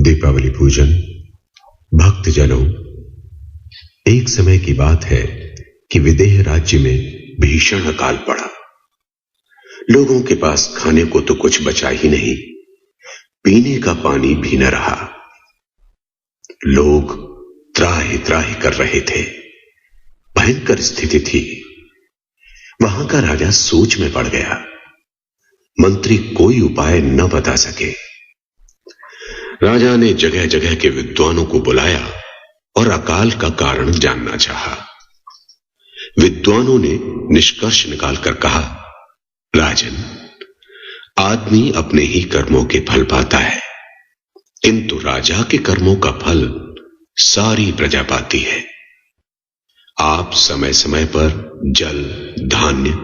दीपावली पूजन। भक्तजनों, एक समय की बात है कि विदेह राज्य में भीषण अकाल पड़ा। लोगों के पास खाने को तो कुछ बचा ही नहीं, पीने का पानी भी न रहा। लोग त्राहि त्राहि कर रहे थे। भयंकर स्थिति थी। वहां का राजा सोच में पड़ गया। मंत्री कोई उपाय न बता सके। राजा ने जगह जगह के विद्वानों को बुलाया और अकाल का कारण जानना चाहा। विद्वानों ने निष्कर्ष निकालकर कहा, राजन, आदमी अपने ही कर्मों के फल पाता है, किंतु राजा के कर्मों का फल सारी प्रजा पाती है। आप समय समय पर जल, धान्य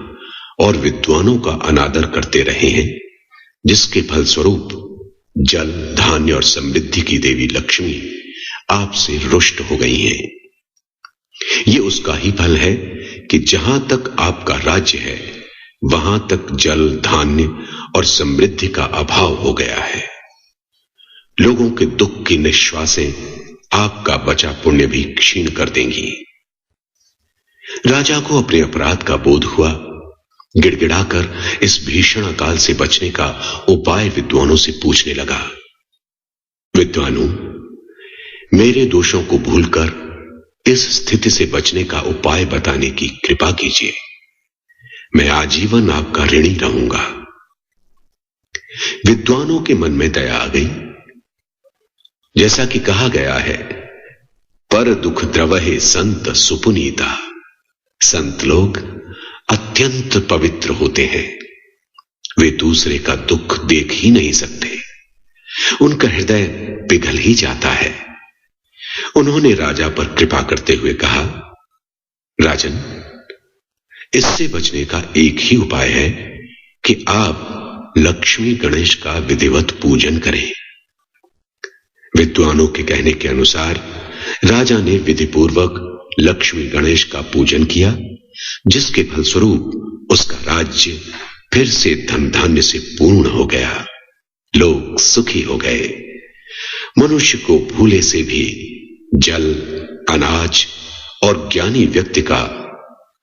और विद्वानों का अनादर करते रहे हैं, जिसके फलस्वरूप जल, धान्य और समृद्धि की देवी लक्ष्मी आपसे रुष्ट हो गई हैं। ये उसका ही फल है कि जहां तक आपका राज्य है, वहां तक जल, धान्य और समृद्धि का अभाव हो गया है। लोगों के दुख की निश्वासें आपका बचा पुण्य भी क्षीण कर देंगी। राजा को अपने अपराध का बोध हुआ। गिड़गिड़ाकर इस भीषण अकाल से बचने का उपाय विद्वानों से पूछने लगा। विद्वानों, मेरे दोषों को भूलकर इस स्थिति से बचने का उपाय बताने की कृपा कीजिए। मैं आजीवन आपका ऋणी रहूंगा। विद्वानों के मन में दया आ गई। जैसा कि कहा गया है, पर दुख द्रवहे संत सुपुनीता। संत लोग अत्यंत पवित्र होते हैं। वे दूसरे का दुख देख ही नहीं सकते। उनका हृदय पिघल ही जाता है। उन्होंने राजा पर कृपा करते हुए कहा, राजन, इससे बचने का एक ही उपाय है कि आप लक्ष्मी गणेश का विधिवत पूजन करें। विद्वानों के कहने के अनुसार राजा ने विधिपूर्वक लक्ष्मी गणेश का पूजन किया, जिसके फलस्वरूप उसका राज्य फिर से धन धान्य से पूर्ण हो गया। लोग सुखी हो गए। मनुष्य को भूले से भी जल, अनाज और ज्ञानी व्यक्ति का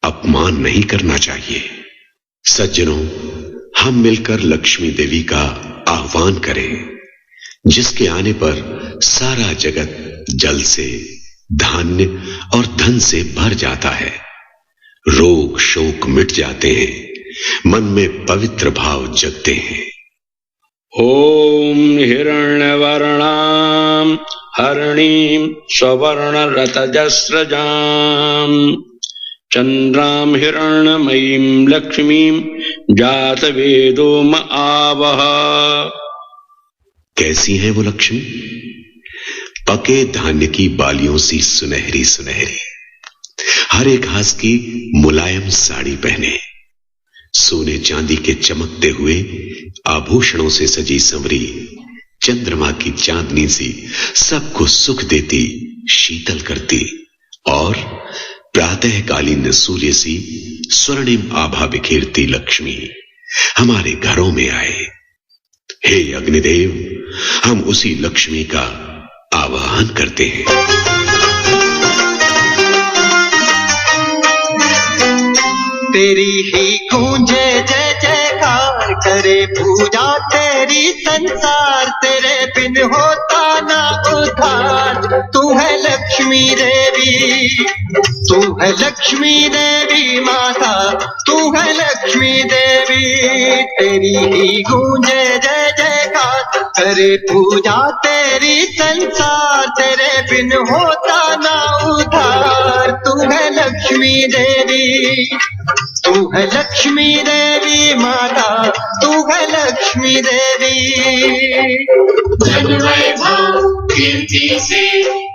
अपमान नहीं करना चाहिए। सज्जनों, हम मिलकर लक्ष्मी देवी का आह्वान करें, जिसके आने पर सारा जगत जल से, धान्य और धन से भर जाता है। रोग शोक मिट जाते हैं। मन में पवित्र भाव जगते हैं। ओम हिरण्यवर्णाम हरणीं स्ववर्णरतजस्रजां चंद्रां हिरण्मयीं लक्ष्मीं जातवेदो म आवह। कैसी है वो लक्ष्मी? पके धान्य की बालियों सी सुनहरी सुनहरी, हरे घास की मुलायम साड़ी पहने, सोने चांदी के चमकते हुए आभूषणों से सजी संवरी, चंद्रमा की चांदनी सी सबको सुख देती, शीतल करती और प्रातःकालीन सूर्य सी स्वर्णिम आभा बिखेरती लक्ष्मी हमारे घरों में आए। हे अग्निदेव, हम उसी लक्ष्मी का आवाहन करते हैं। तेरी ही गूंजे जय जयकार, करे पूजा तेरी संसार, तेरे बिन होता ना उद्धार। तू है लक्ष्मी देवी, तू है लक्ष्मी देवी माता, तू है लक्ष्मी देवी। तेरी ही गूंजे जय जयकार, करे पूजा तेरी संसार, तेरे बिन होता ना उद्धार। तू है लक्ष्मी देवी, तू है लक्ष्मी देवी माता, तू है लक्ष्मी देवी। धन वैभव कीर्ति से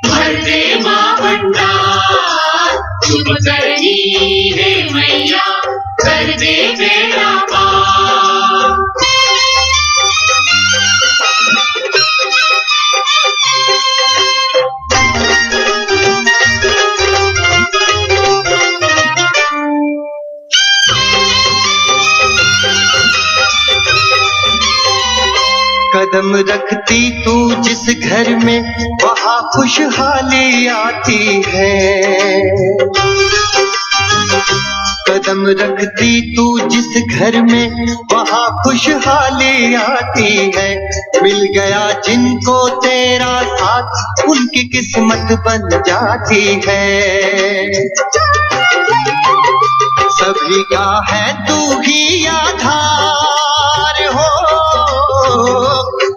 भर दे मां भंडार, शुभ करनी है मैया, कर दे बेड़ा पार। कदम रखती तू जिस घर में वहाँ खुशहाली आती है। कदम रखती तू जिस घर में वहाँ खुशहाली आती है। मिल गया जिनको तेरा साथ उनकी किस्मत बन जाती है। सभी का है तू ही आधार हो,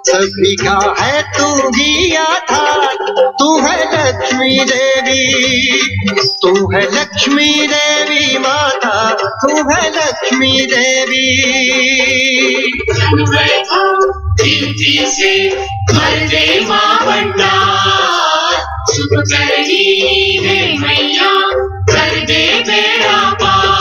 सभी का है तू ही आधार। तू है लक्ष्मी देवी, तू है लक्ष्मी देवी माता, तू है लक्ष्मी देवी। कीर्ति से भर दे माँ भंडार, शुभ करनी है मैया कर दे बेड़ा पार।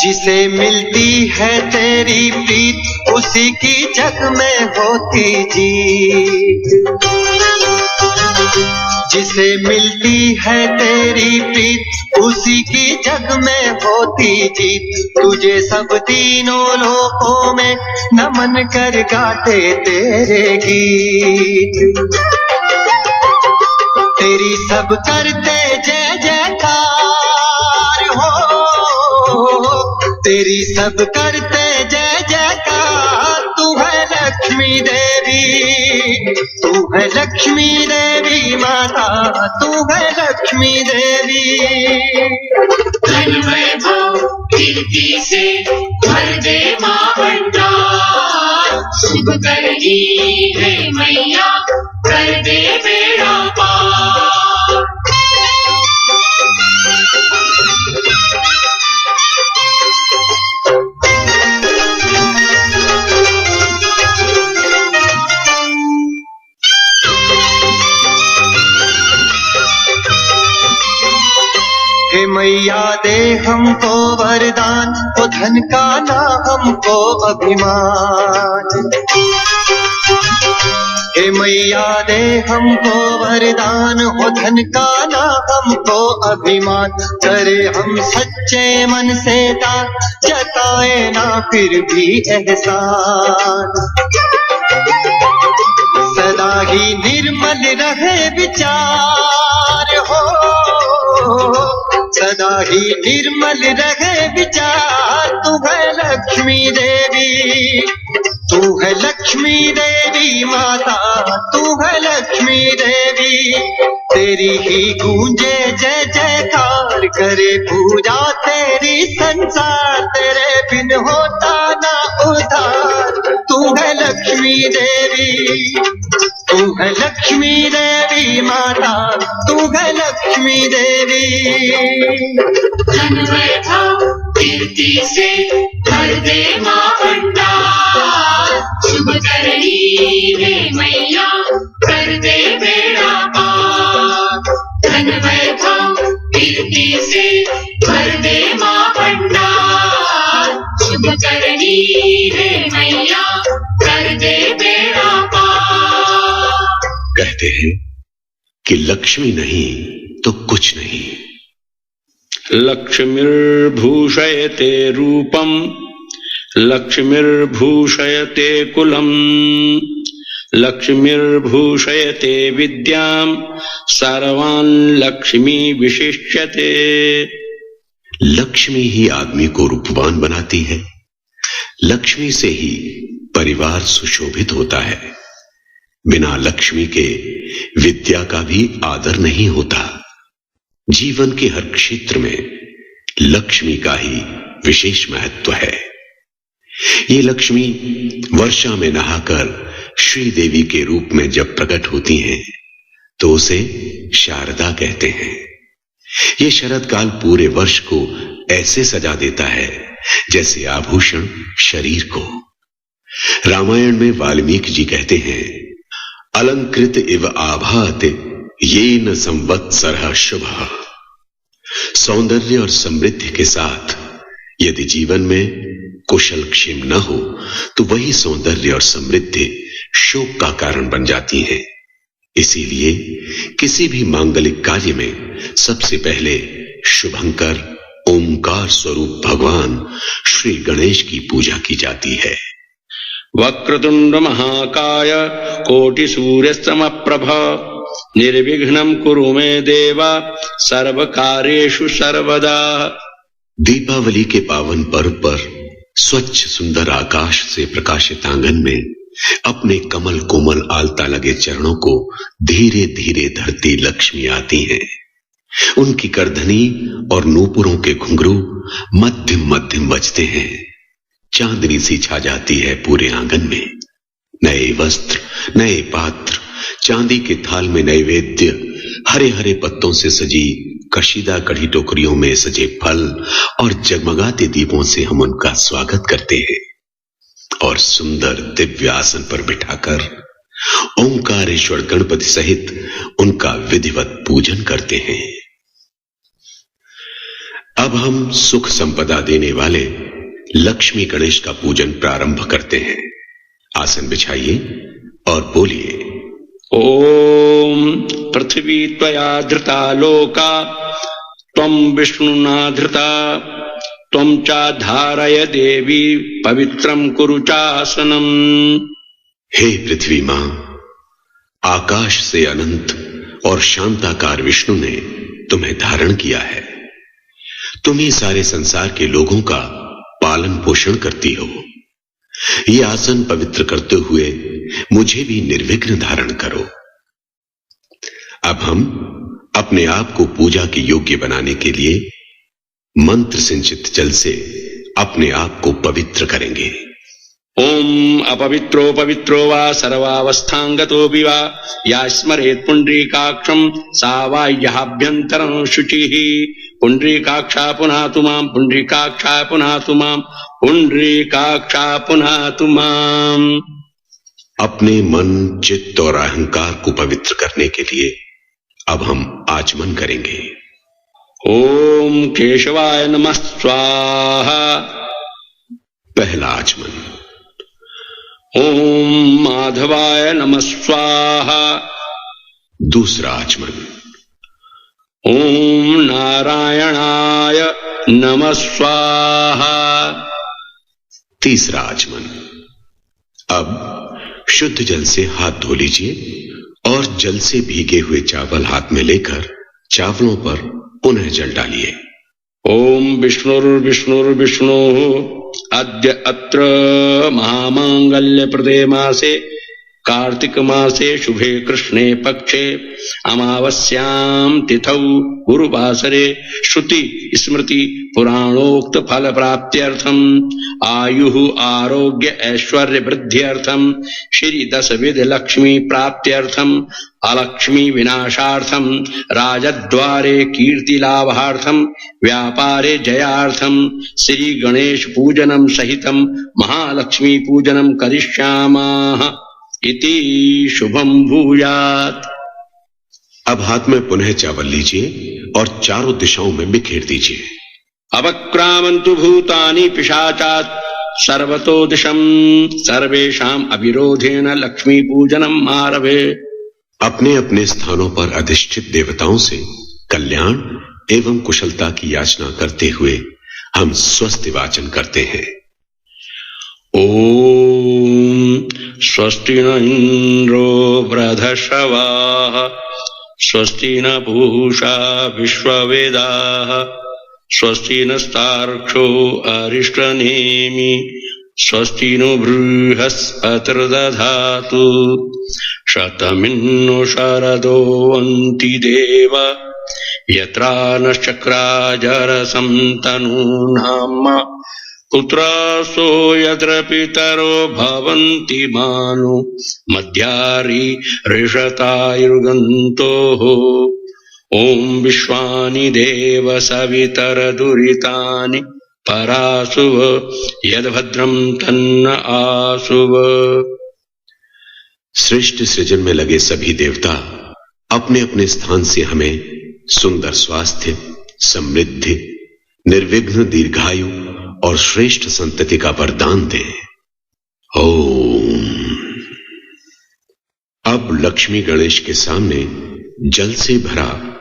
जिसे मिलती है तेरी प्रीत उसी की जग में होती जीत। जिसे मिलती है तेरी प्रीत उसी की जग में होती जीत। तुझे सब तीनों लोकों में नमन कर गाते तेरे गीत। तेरी सब करते जय जयकार हो, तेरी सब करते जय जयकार। तू है लक्ष्मी देवी, तू है लक्ष्मी देवी माता, तू है लक्ष्मी देवी। धन वैभव कीर्ति से भर दे माँ भंडार, शुभ करनी है मैया कर दे बेड़ा पार। हे मैया दे हमको वरदान, वो धन का ना हमको अभिमान। हे मैया दे हमको वरदान, हो धन का ना हमको अभिमान। करे हम सच्चे मन से दान, जताए ना फिर भी एहसान। सदा ही निर्मल रहे विचार हो, सदा ही निर्मल रहे विचार। तू है लक्ष्मी देवी, तू है लक्ष्मी देवी माता, तू है लक्ष्मी देवी। तेरी ही गूंजे जय जयकार, करे पूजा तेरी संसार। तेरे बिन होता ना उद्धार, तू है लक्ष्मी देवी, तू है लक्ष्मी देवी माता, तू है लक्ष्मी देवी। धन वैभव कीर्ति से भर दे माँ भंडार, शुभ करनी है मैया कर दे बेड़ा पार। धन वैभव कीर्ति से भर दे माँ भंडार, शुभ करनी है मैया कर दे बेड़ा पार। कहते हैं कि लक्ष्मी नहीं तो कुछ नहीं। लक्ष्मीर्भूषयते रूपम, लक्ष्मीर्भूषयते कुलम, लक्ष्मीर्भूषयते विद्याम, सर्वान् लक्ष्मी विशिष्यते। लक्ष्मी ही आदमी को रूपवान बनाती है। लक्ष्मी से ही परिवार सुशोभित होता है। बिना लक्ष्मी के विद्या का भी आदर नहीं होता। जीवन के हर क्षेत्र में लक्ष्मी का ही विशेष महत्व है। ये लक्ष्मी वर्षा में नहाकर श्री देवी के रूप में जब प्रकट होती हैं तो उसे शारदा कहते हैं। ये शरद काल पूरे वर्ष को ऐसे सजा देता है जैसे आभूषण शरीर को। रामायण में वाल्मीकि जी कहते हैं, अलंकृत इव आभात येन संवत्सरः शुभः। सौंदर्य और समृद्धि के साथ यदि जीवन में कुशल क्षेम न हो तो वही सौंदर्य और समृद्धि शोक का कारण बन जाती हैं। इसीलिए किसी भी मांगलिक कार्य में सबसे पहले शुभंकर ओंकार स्वरूप भगवान श्री गणेश की पूजा की जाती है। वक्रतुंड महाकाय कोटि सूर्य समप्रभ निर्विघ्नं कुरु मे देव सर्व कार्येषु सर्वदा। दीपावली के पावन पर्व पर स्वच्छ सुंदर आकाश से प्रकाशित आंगन में अपने कमल कोमल आलता लगे चरणों को धीरे धीरे धरती लक्ष्मी आती हैं। उनकी करधनी और नूपुरों के घुंघरू मध्यम मध्यम बजते हैं। चांदनी सी छा जाती है पूरे आंगन में। नए वस्त्र, नए पात्र, चांदी के थाल में नैवेद्य, हरे हरे पत्तों से सजी कशीदा कढ़ी टोकरियों में सजे फल और जगमगाते दीपों से हम उनका स्वागत करते हैं और सुंदर दिव्य आसन पर बिठाकर ओंकारेश्वर गणपति सहित उनका विधिवत पूजन करते हैं। अब हम सुख संपदा देने वाले लक्ष्मी गणेश का पूजन प्रारंभ करते हैं। आसन बिछाइए और बोलिए, ओम पृथ्वी त्वया धृता लोका त्वं विष्णुना धृता त्वं चाधारय देवी पवित्रं कुरु चासनम। हे पृथ्वी मां, आकाश से अनंत और शांताकार विष्णु ने तुम्हें धारण किया है। तुम ही सारे संसार के लोगों का पालन पोषण करती हो। ये आसन पवित्र करते हुए मुझे भी निर्विघ्न धारण करो। अब हम अपने आप को पूजा के योग्य बनाने के लिए मंत्र सिंचित जल से अपने आप को पवित्र करेंगे। ओम अपवित्रो पवित्रो वा सर्वावस्थांगतो वा या स्मरेत् पुंडरीकाक्षं सा वा यहाभ्यन्तरं शुचिः। पुंडरीकाक्षा पुनातु मां, पुंडरीकाक्षा पुनातु मां, पुंडरीकाक्षा पुनातु मां। अपने मन, चित्त और अहंकार को पवित्र करने के लिए अब हम आचमन करेंगे। ओम केशवाय नमः स्वाहा। पहला आचमन। ओम माधवाय नमः स्वाहा। दूसरा आचमन। ओम नारायणाय नमः स्वाहा। तीसरा आचमन। अब शुद्ध जल से हाथ धो लीजिए और जल से भीगे हुए चावल हाथ में लेकर चावलों पर पुनः जल डालिए। ओम विष्णुर्विष्णुर्विष्णु अद्य अत्र महामांगल्य प्रदे मासे कार्तिक मासे शुभे कृष्णे पक्षे अमावस्यां तिथौ गुरुवासरे श्रुति स्मृति पुराणोक्त फल प्राप्त्यर्थम आयुः आरोग्य ऐश्वर्य वृद्ध्यर्थम श्री दश विध लक्ष्मी प्राप्त्यर्थम अलक्ष्मी विनाशार्थम राजद्वारे कीर्ति लाभार्थम व्यापारे जयार्थम श्री गणेश पूजनम सहितम महालक्ष्मी पूजनम करिष्यामः इति शुभम भूयात्। अब हाथ में पुनः चावल लीजिए और चारों दिशाओं में बिखेर दीजिए। अवक्रामन्तु भूतानि पिशाचात् सर्वतो दिशं सर्वेषाम् अविरोधेन लक्ष्मी पूजनम् आरभे। अपने अपने स्थानों पर अधिष्ठित देवताओं से कल्याण एवं कुशलता की याचना करते हुए हम स्वस्ति वाचन करते हैं। ओम स्वस्ति न इंद्रो वृधश्रवाः स्वस्ति न पूषा विश्ववेदाः स्वस्ति नस्तार्क्ष्यो अरिष्टनेमि स्वस्ति नो बृहस्पतिर्दधातु शतमिन्नो शरदो अन्ति देव यत्रा नश्चक्राजरसं तनूनाम् पुत्रासो यत्र पितरो भवन्ति मानु मध्यारी ऋषतायुर्गन्तोः। ओम विश्वानि देव सवितर दुरितानि परासुव यद्भद्रं तन्न आसुव। श्रेष्ठ सृजन में लगे सभी देवता अपने अपने स्थान से हमें सुंदर स्वास्थ्य, समृद्धि, निर्विघ्न दीर्घायु और श्रेष्ठ संतति का वरदान दें। ओम। अब लक्ष्मी गणेश के सामने जल से भरा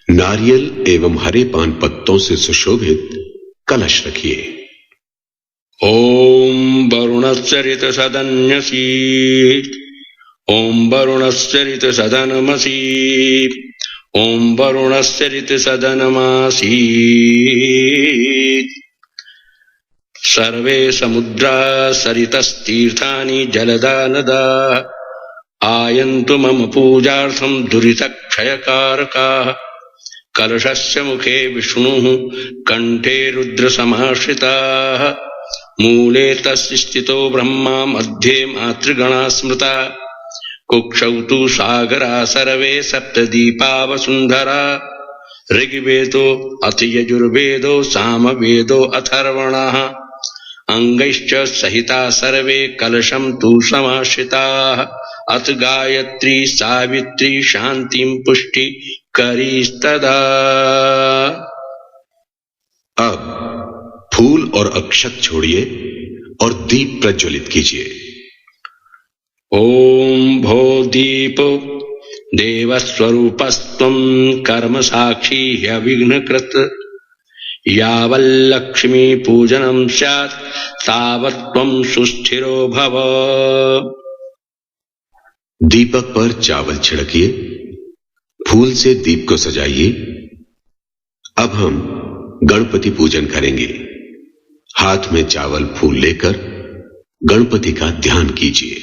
नारियल एवं हरे पान पत्तों से सुशोभित कलश रखिए। ओम वरुणश्चरित सदन्यसी, ओम वरुणश्चरित सदनमसी, ओम वरुणश्चरित सदनमासी। सर्वे समुद्रा सरितस्तीर्थानि जलदा नदा आयन्तु मम पूजार्थं दुरितक्षयकारकाः। कलशस्य मुखे विष्णुः कण्ठे रुद्रसमाश्रिताः। मूले तस्य स्थितो ब्रह्मा मध्ये मातृगणा स्मृता। कुक्षौ तु सागरा सर्वे सप्तदीपा वसुन्धरा। ऋग्वेदो अथ यजुर्वेदो सामवेदो अथर्वणः। अंगैश्च सहिता सर्वे कलशं तु समाश्रिताः। अथ गायत्री सावित्री शांतिं पुष्टि करीस्तदा। अब फूल और अक्षत छोड़िए और दीप प्रज्वलित कीजिए। ओम भो दीप देवस्वरूपस्त्वं कर्म साक्षी ह्यविघ्नकृत। यावल्लक्ष्मी पूजनं स्यात् तावत्त्वं सुस्थिरो भव। दीपक पर चावल छिड़किए, फूल से दीप को सजाइए। अब हम गणपति पूजन करेंगे। हाथ में चावल फूल लेकर गणपति का ध्यान कीजिए।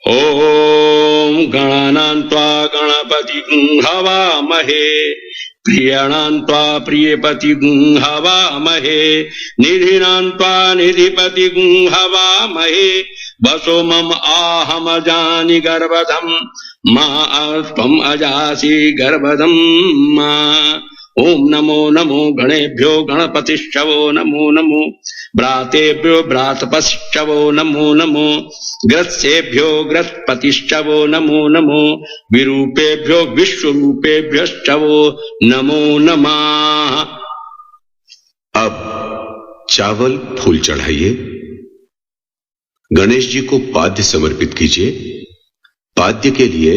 ओम गणानां त्वा गणपतिं हवामहे, प्रियाणां त्वा प्रियपतिं हवामहे, निधीनां त्वा निधिपतिं हवामहे। वसो मम आहमजानि गर्भधं मा त्वम् अजासि गर्भधं मा। ओम नमो नमो गणेभ्यो गणपतिश्चवो नमो नमो। भ्रातेभ्यो भ्रातपतिश्चवो नमो नमो। ग्रत्सेभ्यो ग्रत्पतिश्चवो नमो नमो। विरूपेभ्यो विश्वरूपेभ्यश्चवो नमो नमः। अब चावल फूल चढ़ाइए। गणेश जी को पाद्य समर्पित कीजिए। पाद्य के लिए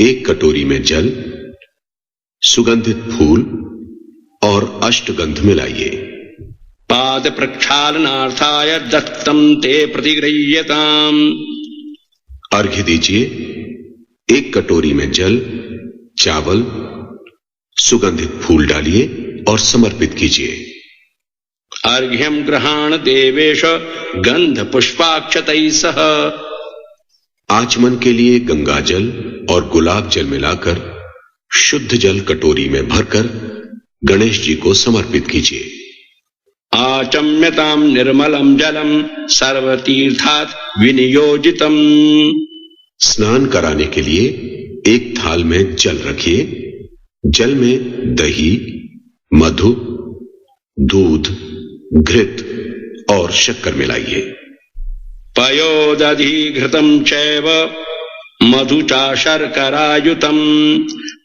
एक कटोरी में जल, सुगंधित फूल और अष्टगंध मिलाइए। पाद प्रक्षालनार्थाय दत्तं ते प्रतिगृह्यताम्। अर्घ्य दीजिए। एक कटोरी में जल, चावल, सुगंधित फूल डालिए और समर्पित कीजिए। अर्घ्यं गृहाण देवेश गंध पुष्पाक्षतैः सह। आचमन के लिए गंगा जल और गुलाब जल मिलाकर शुद्ध जल कटोरी में भरकर गणेश जी को समर्पित कीजिए। आचम्यतां निर्मलं जलम सर्वतीर्थात् विनियोजितम्। स्नान कराने के लिए एक थाल में जल रखिए। जल में दही, मधु, दूध, घृत और शक्कर मिलाइए। पयोदधि घृतं चैव मधु च शर्करायुतं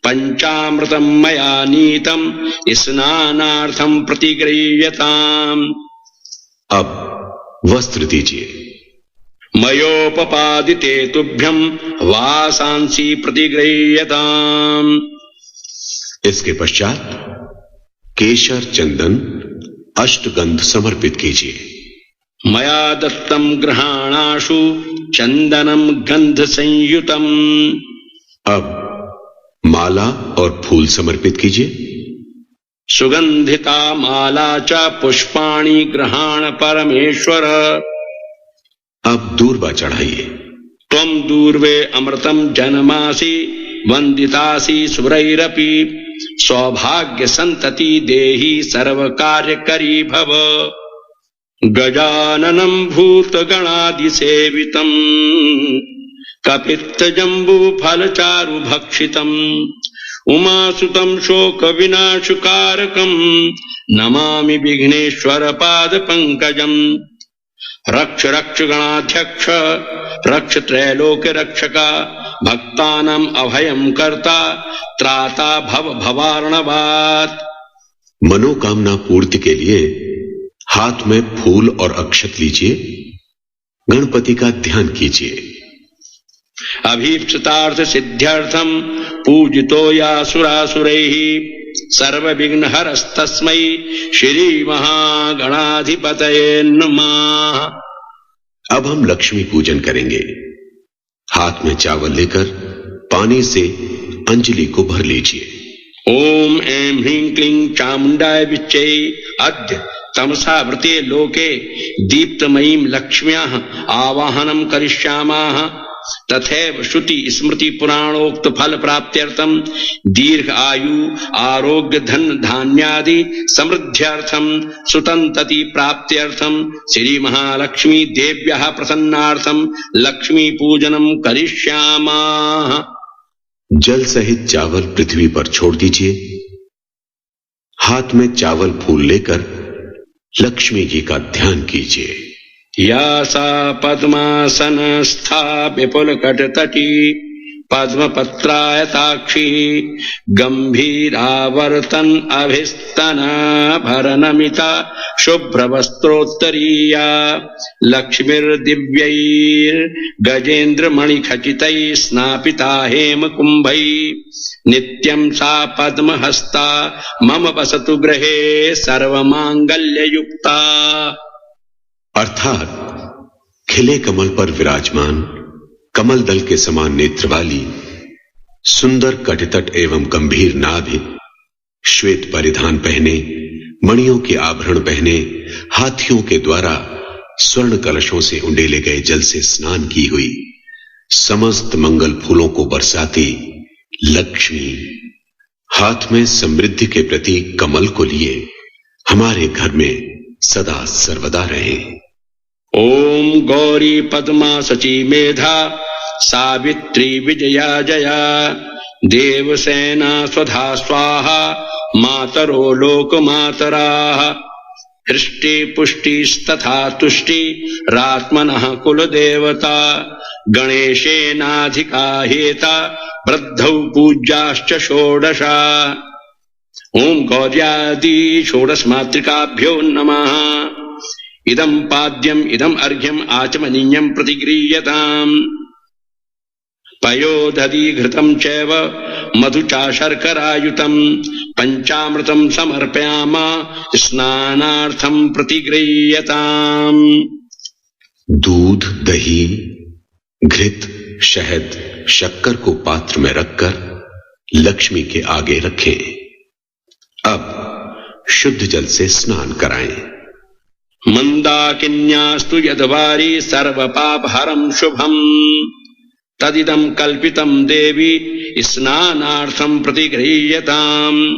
पंचामृतं मया नीतं स्नानार्थं प्रतिगृह्यताम्। अब वस्त्र दीजिए। मयोपपादिते तुभ्यं वासांसि प्रतिगृह्यताम्। इसके पश्चात केशर, चंदन, अष्टगंध समर्पित कीजिए। मया दत्तं गृहाणाशु चंदनम गंध संयुतम। अब माला और फूल समर्पित कीजिए। सुगंधिता माला च पुष्पाणि गृहाण परमेश्वर। अब दूर्वा चढ़ाइए। त्वं दूर्वे अमृतम जनमासि वंदितासि सुरैरपि। सौभाग्य संतति देहि सर्व कार्य करी भव। गजाननं भूतगणादि सेवितं कपित्थ जम्बू फल चारु भक्षितम्। उमासुतं शोक विनाशकारकं नमामि विघ्नेश्वर पाद पंकजम्। रक्ष रक्ष गणाध्यक्ष रक्ष त्रैलोक रक्षका। भक्तानां अभयं कर्ता त्राता भव भवार्णवात्। मनोकामना पूर्ति के लिए हाथ में फूल और अक्षत लीजिए, गणपति का ध्यान कीजिए। अभीप्सितार्थ सिद्ध्यर्थम पूजितो यासुरासुरैः सर्व विघ्न हरस्तस्मै श्री महागणाधिपतये नमः। अब हम लक्ष्मी पूजन करेंगे। हाथ में चावल लेकर पानी से अंजलि को भर लीजिए। ओम ऐं ह्रीं क्लीं चामुंडाय विच्चे अद्य तमसा वृते लोके दीप्तमयीं लक्ष्म्याः आवाहनं करिष्यामः। तथैव श्रुति स्मृति पुराणोक्त फल प्राप्त्यर्थम दीर्घ आयु आरोग्य धन धान्यादि समृद्ध्यर्थम सुतंतति प्राप्त्यर्थम श्री महालक्ष्मी देव्याः प्रसन्नार्थम लक्ष्मी पूजनम करिष्यामः। जल सहित चावल पृथ्वी पर छोड़ दीजिए। हाथ में चावल फूल लेकर लक्ष्मी जी का ध्यान कीजिए। या सा पद्मासनस्था विपुलकटतटी पद्मपत्रायताक्षी गंभीरावर्तन अभिस्तनाभरणमिता शुभ्रवस्त्रोत्तरीया लक्ष्मीर्दिव्यैर्गजेन्द्रमणिखचितैः स्नापिता हेमकुम्भैः नित्यं सा पद्महस्ता मम वसतु गृहे सर्वमांगल्ययुक्ता। अर्थात खिले कमल पर विराजमान, कमल दल के समान नेत्र वाली, सुंदर कटितट एवं गंभीर नाभि, श्वेत परिधान पहने, मणियों के आभरण पहने, हाथियों के द्वारा स्वर्ण कलशों से उंडेले गए जल से स्नान की हुई, समस्त मंगल फूलों को बरसाती लक्ष्मी हाथ में समृद्धि के प्रतीक कमल को लिए हमारे घर में सदा सर्वदा रहे। ओम गौरी पद्मा सची मेधा सावित्री विजया जया देवसेना स्वधा स्वाहा मातरो लोकमातराः हृष्टि पुष्टिस्तथा तुष्टि रात्मनः कुलदेवता गणेशेनाधिका हेता वृद्धौ पूज्याश्च षोडशा। ओम गौर्यादि षोडश मातृकाभ्यो नमः। इदं पाद्यम इदं अर्घ्यम आचमनीयं प्रतिगृह्यताम्। पयोदधि घृतं चैव मधु च शर्करायुतं पंचामृतं समर्पयामः स्नानार्थं प्रतिगृह्यताम्। दूध, दही, घृत, शहद, शक्कर को पात्र में रखकर लक्ष्मी के आगे रखें। अब शुद्ध जल से स्नान कराएं। मंदाकिन्यास्तु यद्वारी सर्वपापहरं शुभम तदिदं कल्पितं देवी स्नानार्थं प्रतिगृह्यताम्।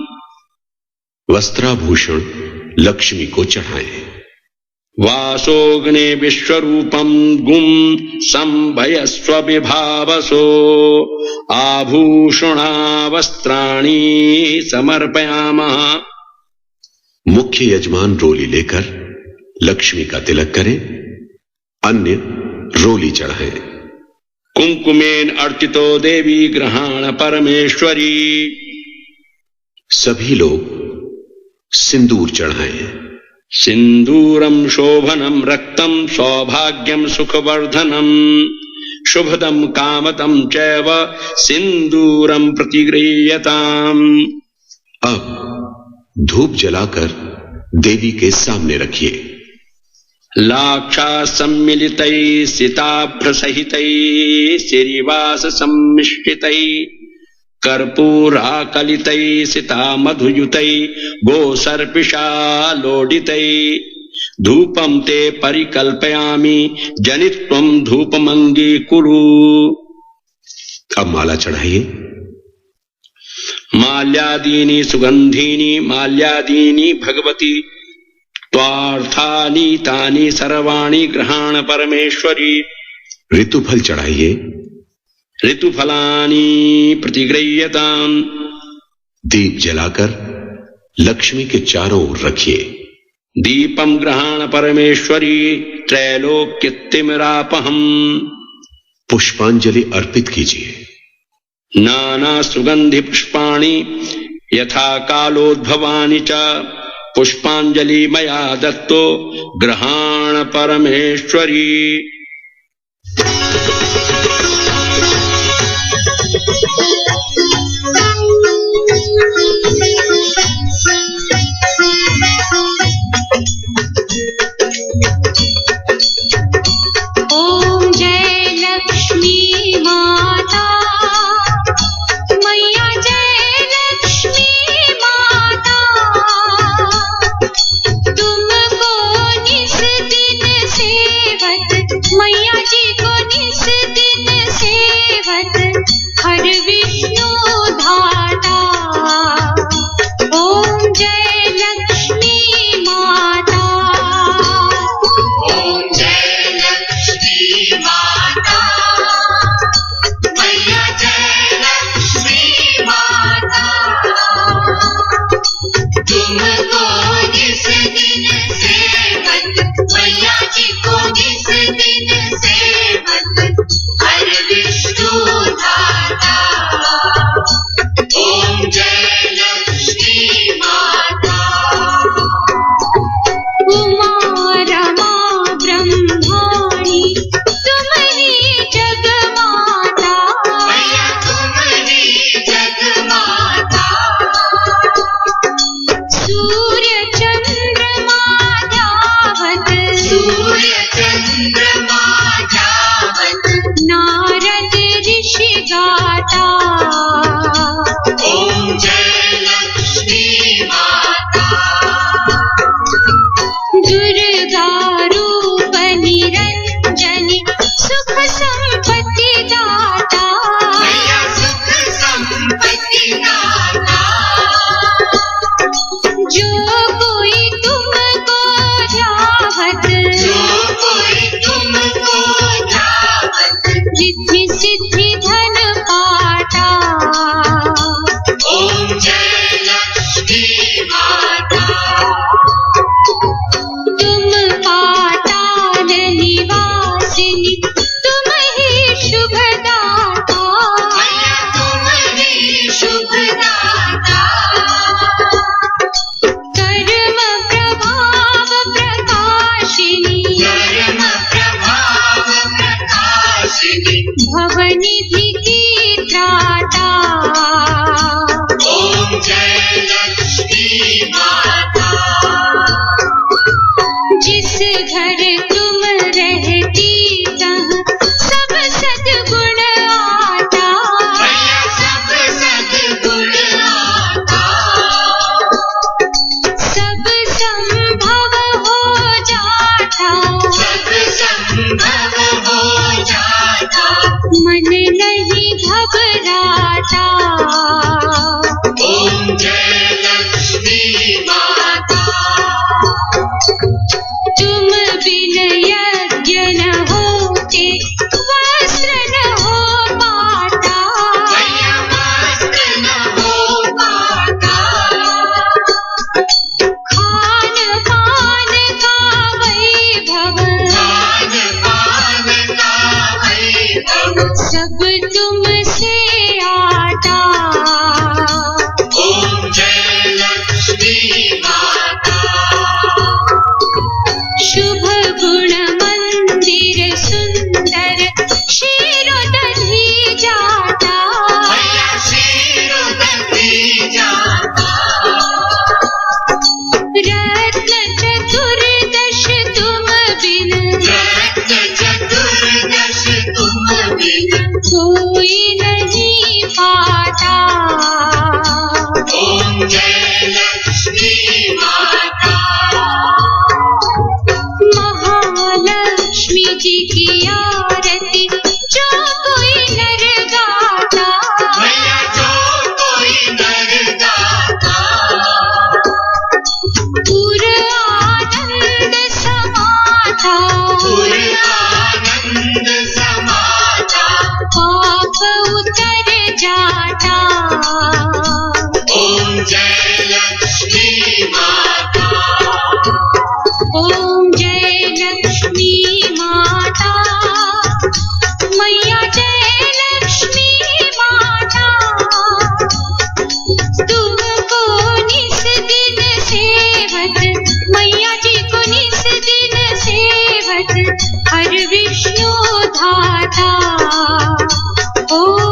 वस्त्राभूषण लक्ष्मी को चढ़ाएं। वासोग्ने विश्वरूपं गुं संभयस्व विभावसो आभूषणा वस्त्राणि समर्पयामः। मुख्य यजमान रोली लेकर लक्ष्मी का तिलक करें, अन्य रोली चढ़ाएं। कुंकुमेन अर्चितो देवी ग्रहाण परमेश्वरी। सभी लोग सिंदूर चढ़ाएं। सिंदूरम शोभनम रक्तम सौभाग्यम सुखवर्धनम शुभदम कामदम चैव सिंदूरम प्रतिगृह्यताम्। अब धूप जलाकर देवी के सामने रखिए। लाक्षा सम्मिलितै सिताभ्रसहितै श्रीवास सम्मिश्रितै कर्पूराकलितै सिता मधुयुतै गोसर्पिषा लोडितै धूपं ते परिकल्पयामि जनित्वं धूपमंगीकुरु। अब माला चढ़ाइए। माल्यादीनि सुगंधीनि माल्यादीनि भगवती त्वार्थानि तानि सर्वाणि ग्रहाण परमेश्वरी। ऋतुफल चढ़ाइए। ऋतुफलानि प्रतिगृह्यताम्। दीप जलाकर लक्ष्मी के चारों ओर रखिए। दीपम ग्रहाण परमेश्वरी त्रैलोक्यतिमिरापहम्। पुष्पांजलि अर्पित कीजिए। नाना सुगंधि पुष्पाणि यथा कालोद्भवानि च पुष्पांजलि मया दत्तो ग्रहाण परमेश्वरी। ओम जय लक्ष्मी माता मैया, जय लक्ष्मी माता, तुमको निस दिन सेवत, मैया जी को निस दिन सेवत, हर विष्णु धाता। ओम जय लक्ष्मी माता, ओम जय लक्ष्मी माता मैया, जय लक्ष्मी माता, तुमको जिस दिन सेवत, मैया जी को जिस दिन सेवत, हर विष्णु धाता। ओम जय लक्ष्मी माता। उमा रमा ब्रह्माणी तुम ही जग माता, मैया तुम ही जग माता, सूर्य चंद्रमा जावत, सूर्य चंद्रमा जावत, नारद ऋषि गाता। ओम जय लक्ष्मी माता। दुर्गा रूप निरंजनी सुख संपत्ति दाता, मैया सुख संपत्ति दाता, जो कोई तुमको ध्यावत, जो कोई तुमको ध्यावत, रिद्धि सिद्धि धन पाता। ओम जय लक्ष्मी माता। तुम पाताल निवासिनी तुम ही शुभदाता, मैया तुम ही शुभदाता, कर्म प्रभाव प्रकाशिनी, कर्म प्रभाव प्रकाशिनी, भवनिधि की त्राता। ओम जय लक्ष्मी माता। जिस घर तुम रहती तहाँ सब सद्गुण आता, मैया सब सद्गुण आता, सब संभव हो जाता, सब संभव हो जाता, मन नहीं घबराता। ओम जय लक्ष्मी माता। तुम बिन यज्ञ न होते, वस्त्र न हो पाता, मैया वस्त्र न हो पाता, खान पान का वैभव, खान पान का वैभव, सब तुमसे आता। ओम जय लक्ष्मी माता। शुभ गुण मंदिर सुंदर क्षीरोदधि जाता, मैया क्षीरोदधि जाता, रत्न चतुर्दश तुम बिन, रत्न चतुर्दश तुम बिन, कोई नहीं पाता। ओम जय लक्ष्मी माता। महालक्ष्मी जी की आरती जो कोई नर गाता, मैया जो कोई नर गाता, पूर्ण आनंद समाता, पूर्ण आनंद समाता, पाप उतर जाता। मैया जी को निस दिन सेवत हर विष्णु धाता। ओ